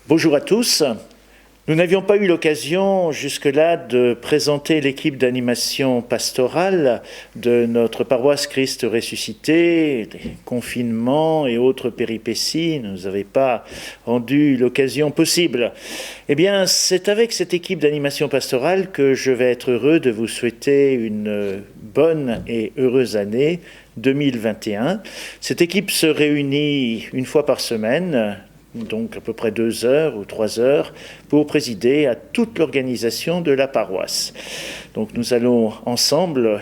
Bonjour à tous. Nous n'avions pas eu l'occasion jusque-là de présenter l'équipe d'animation pastorale de notre paroisse Christ ressuscité. Les confinements et autres péripéties ne nous avaient pas rendu l'occasion possible. Eh bien, c'est avec cette équipe d'animation pastorale que je vais être heureux de vous souhaiter une bonne et heureuse année 2021. Cette équipe se réunit une fois par semaine, donc à peu près 2 heures ou 3 heures, pour présider à toute l'organisation de la paroisse. Donc nous allons ensemble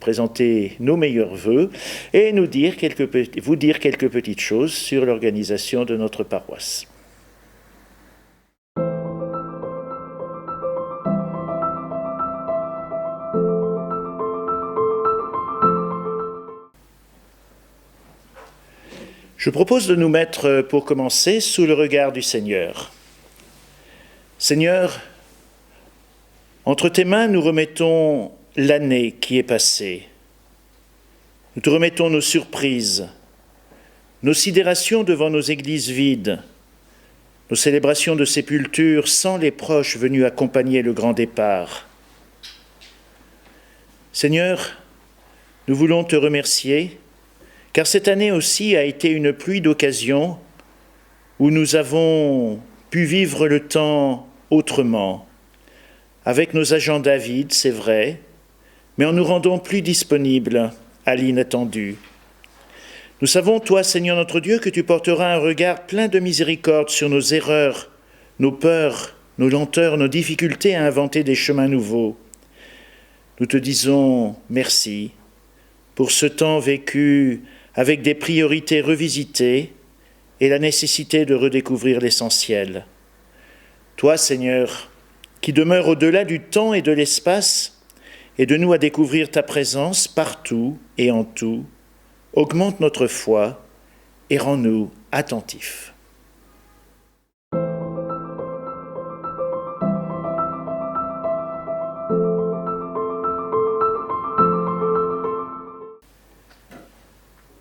présenter nos meilleurs vœux et vous dire quelques petites choses sur l'organisation de notre paroisse. Je propose de nous mettre, pour commencer, sous le regard du Seigneur. Seigneur, entre tes mains, nous remettons l'année qui est passée. Nous te remettons nos surprises, nos sidérations devant nos églises vides, nos célébrations de sépulture sans les proches venus accompagner le grand départ. Seigneur, nous voulons te remercier, car cette année aussi a été une pluie d'occasions où nous avons pu vivre le temps autrement, avec nos agendas vides, c'est vrai, mais en nous rendant plus disponibles à l'inattendu. Nous savons, toi, Seigneur notre Dieu, que tu porteras un regard plein de miséricorde sur nos erreurs, nos peurs, nos lenteurs, nos difficultés à inventer des chemins nouveaux. Nous te disons merci pour ce temps vécu avec des priorités revisitées et la nécessité de redécouvrir l'essentiel. Toi, Seigneur, qui demeures au-delà du temps et de l'espace, aide-nous à découvrir ta présence partout et en tout, augmente notre foi et rends-nous attentifs.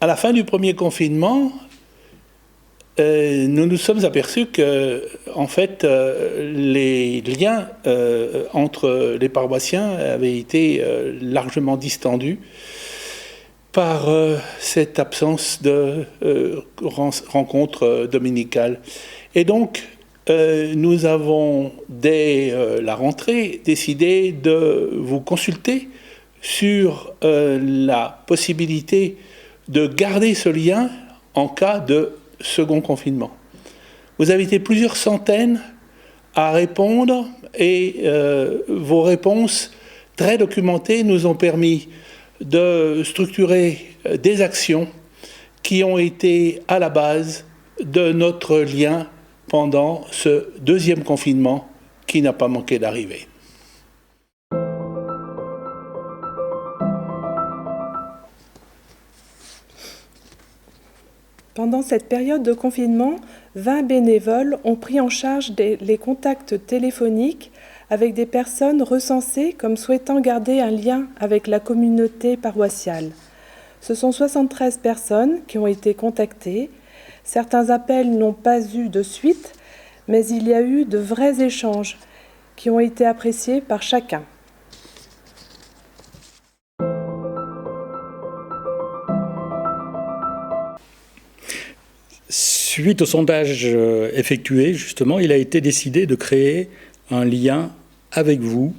À la fin du premier confinement, nous nous sommes aperçus que, en fait, les liens entre les paroissiens avaient été largement distendus par cette absence de rencontres dominicales. Et donc, nous avons, dès la rentrée, décidé de vous consulter sur la possibilité de garder ce lien en cas de second confinement. Vous avez été plusieurs centaines à répondre et vos réponses très documentées nous ont permis de structurer des actions qui ont été à la base de notre lien pendant ce deuxième confinement qui n'a pas manqué d'arriver. Pendant cette période de confinement, 20 bénévoles ont pris en charge les contacts téléphoniques avec des personnes recensées comme souhaitant garder un lien avec la communauté paroissiale. Ce sont 73 personnes qui ont été contactées. Certains appels n'ont pas eu de suite, mais il y a eu de vrais échanges qui ont été appréciés par chacun. Suite au sondage effectué, justement, il a été décidé de créer un lien avec vous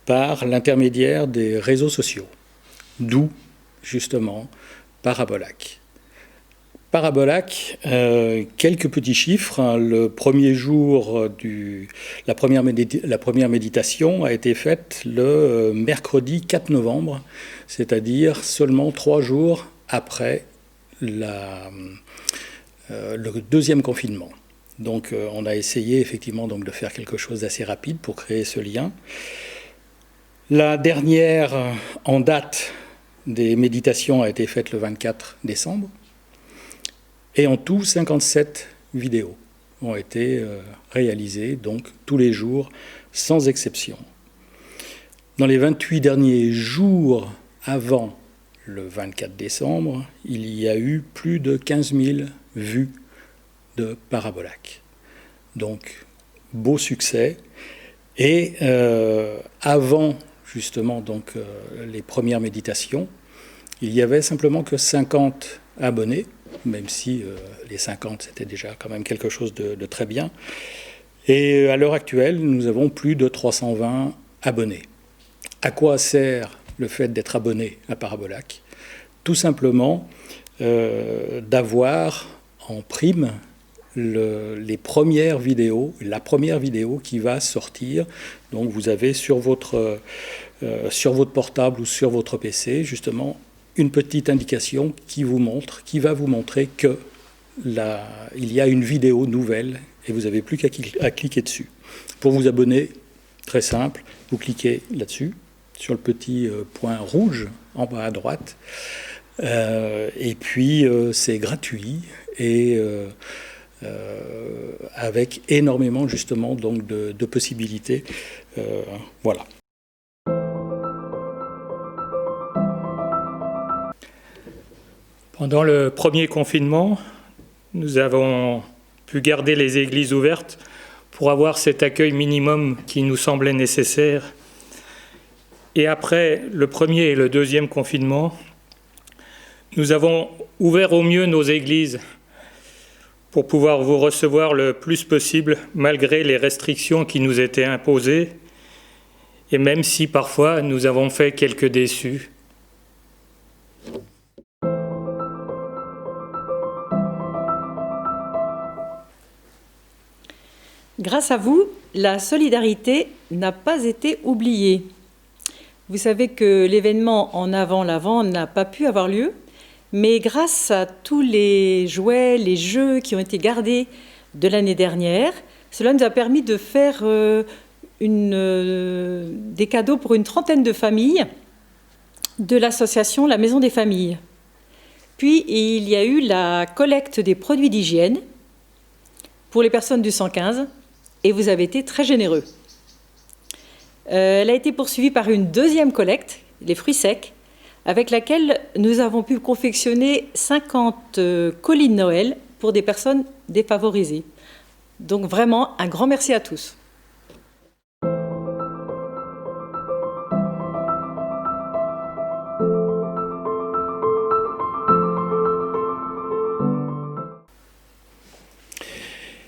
par l'intermédiaire des réseaux sociaux, d'où, justement, Parabolac. Parabolac, quelques petits chiffres. Le premier jour, la première méditation a été faite le mercredi 4 novembre, c'est-à-dire seulement 3 jours après le deuxième confinement. Donc on a essayé effectivement donc, de faire quelque chose d'assez rapide pour créer ce lien. La dernière en date des méditations a été faite le 24 décembre. Et en tout, 57 vidéos ont été réalisées, donc tous les jours, sans exception. Dans les 28 derniers jours avant le 24 décembre, il y a eu plus de 15 000 vues de Parabolac. Donc, beau succès. Et avant, justement, donc, les premières méditations, il y avait simplement que 50 abonnés, même si les 50, c'était déjà quand même quelque chose de très bien. Et à l'heure actuelle, nous avons plus de 320 abonnés. À quoi sert le fait d'être abonné à Parabolac? Tout simplement d'avoir en prime les premières vidéos, la première vidéo qui va sortir. Donc vous avez sur votre portable ou sur votre PC, justement, une petite indication qui va vous montrer que il y a une vidéo nouvelle et vous n'avez plus qu'à cliquer dessus. Pour vous abonner, très simple, vous cliquez là-dessus, sur le petit point rouge en bas à droite, et puis c'est gratuit et avec énormément justement donc de possibilités. Voilà. Pendant le premier confinement, nous avons pu garder les églises ouvertes pour avoir cet accueil minimum qui nous semblait nécessaire. Et après le premier et le deuxième confinement, nous avons ouvert au mieux nos églises pour pouvoir vous recevoir le plus possible malgré les restrictions qui nous étaient imposées et même si parfois nous avons fait quelques déçus. Grâce à vous, la solidarité n'a pas été oubliée. Vous savez que l'événement en avant-l'avant n'a pas pu avoir lieu, mais grâce à tous les jouets, les jeux qui ont été gardés de l'année dernière, cela nous a permis de faire des cadeaux pour une trentaine de familles de l'association La Maison des Familles. Puis il y a eu la collecte des produits d'hygiène pour les personnes du 115 et vous avez été très généreux. Elle a été poursuivie par une deuxième collecte, les fruits secs, avec laquelle nous avons pu confectionner 50 colis de Noël pour des personnes défavorisées. Donc vraiment, un grand merci à tous.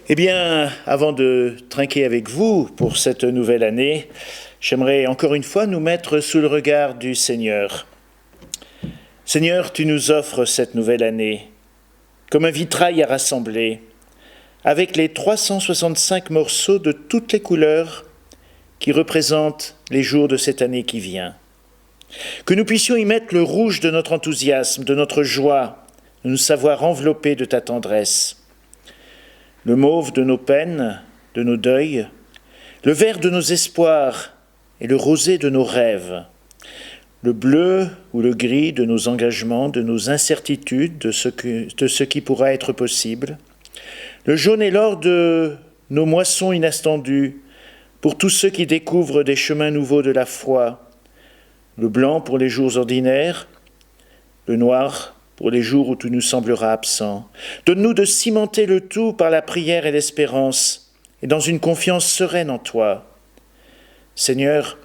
Eh bien, avant de trinquer avec vous pour cette nouvelle année, j'aimerais encore une fois nous mettre sous le regard du Seigneur. Seigneur, tu nous offres cette nouvelle année comme un vitrail à rassembler, avec les 365 morceaux de toutes les couleurs qui représentent les jours de cette année qui vient. Que nous puissions y mettre le rouge de notre enthousiasme, de notre joie, de nous savoir enveloppés de ta tendresse, le mauve de nos peines, de nos deuils, le vert de nos espoirs et le rosé de nos rêves, le bleu ou le gris de nos engagements, de nos incertitudes, de ce qui pourra être possible, le jaune et l'or de nos moissons inattendues pour tous ceux qui découvrent des chemins nouveaux de la foi, le blanc pour les jours ordinaires, le noir pour les jours où tu nous sembleras absent. Donne-nous de cimenter le tout par la prière et l'espérance, et dans une confiance sereine en toi. Seigneur,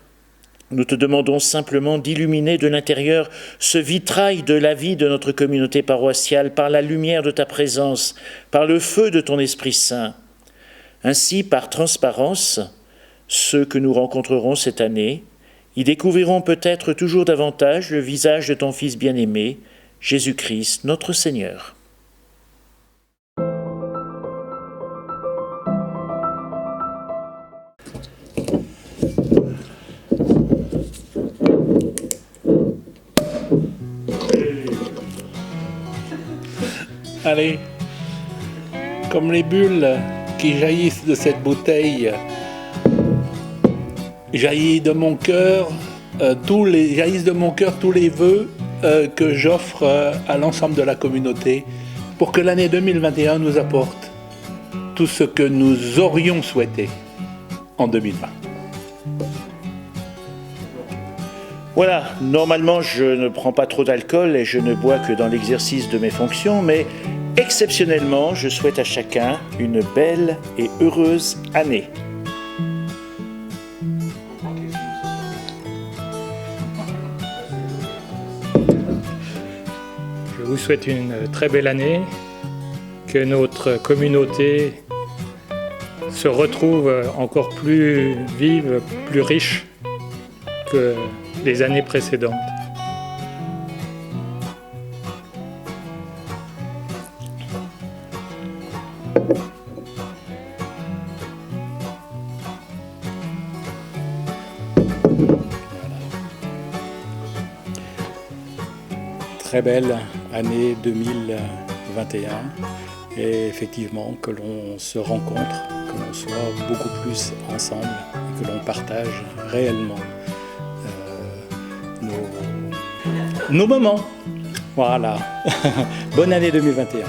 nous te demandons simplement d'illuminer de l'intérieur ce vitrail de la vie de notre communauté paroissiale par la lumière de ta présence, par le feu de ton Esprit Saint. Ainsi, par transparence, ceux que nous rencontrerons cette année y découvriront peut-être toujours davantage le visage de ton Fils bien-aimé, Jésus-Christ, notre Seigneur. Allez, comme les bulles qui jaillissent de cette bouteille, jaillissent de mon cœur tous les vœux que j'offre à l'ensemble de la communauté pour que l'année 2021 nous apporte tout ce que nous aurions souhaité en 2020. Voilà, normalement je ne prends pas trop d'alcool et je ne bois que dans l'exercice de mes fonctions, mais exceptionnellement, je souhaite à chacun une belle et heureuse année. Je vous souhaite une très belle année, que notre communauté se retrouve encore plus vive, plus riche que les années précédentes. Très belle année 2021 et effectivement que l'on se rencontre, que l'on soit beaucoup plus ensemble et que l'on partage réellement nos moments. Voilà. Bonne année 2021.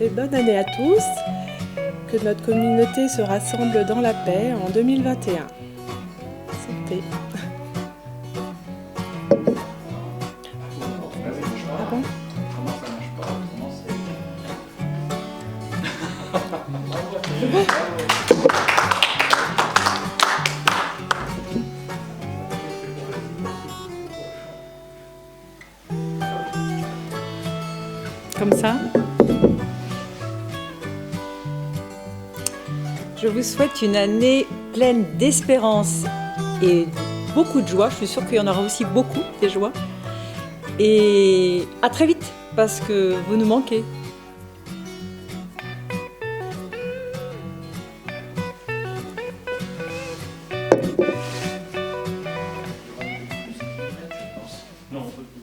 Et bonne année à tous, que notre communauté se rassemble dans la paix en 2021. Santé. Ah bon ? Comme ça. Je vous souhaite une année pleine d'espérance et beaucoup de joie. Je suis sûre qu'il y en aura aussi beaucoup, des joies. Et à très vite, parce que vous nous manquez.